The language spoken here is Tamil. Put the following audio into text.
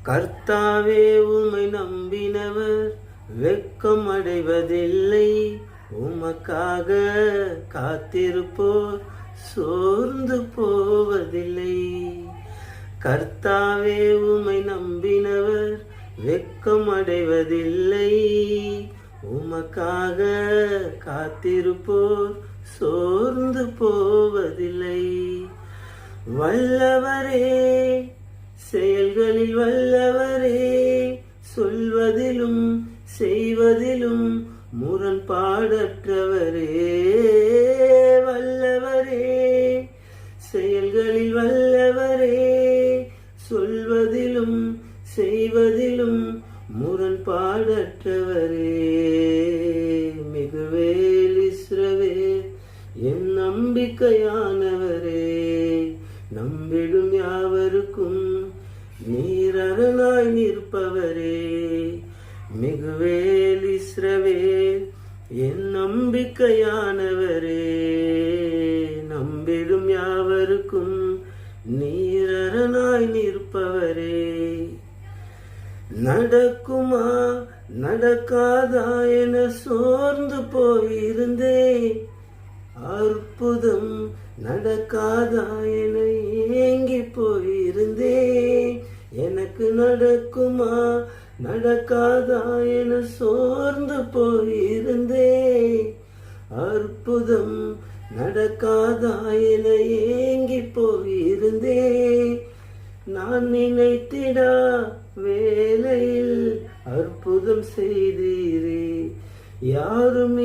கர்த்தாவே உம்மை நம்பினவர் வெட்கம் அடைவதில்லை. உமக்காக காத்திருப்போர் சோர்ந்து போவதில்லை. கர்த்தாவே உம்மை நம்பினவர் வெட்கம் அடைவதில்லை. உமக்காக காத்திருப்போர் சோர்ந்து போவதில்லை. வல்லவரே, செயல்களில் வல்லவரே, சொல்வதிலும் செய்வதிலும் முரண்பாடற்றவரே. வல்லவரே, செயல்களில் வல்லவரே, சொல்வதிலும் செய்வதிலும் முரண்பாடற்றவரே. மிகுவேல் இஸ்ரவேல் என் நம்பிக்கையானவரே, நம்பிடும் யாவருக்கும் நீர் அரணாய் நிற்பவரே. மிகுவேல் இஸ்ரவேல் என் நம்பிக்கையானவரே, நம்பிடும் யாவருக்கும் நீர் அரணாய் நிற்பவரே. நடக்குமா நடக்காதா என சோர்ந்து போயிருந்தேன். அற்புதம் நடக்காதா என ஏங்கி போயிருந்தேன். எனக்கு நடக்குமா நடக்காதா என சோர்ந்து போயிருந்தேன். அற்புதம் நடக்காதா என ஏங்கி போயிருந்தேன். நான் நினைத்திடா வேளையில் அற்புதம் செய்தீரே. யாருமே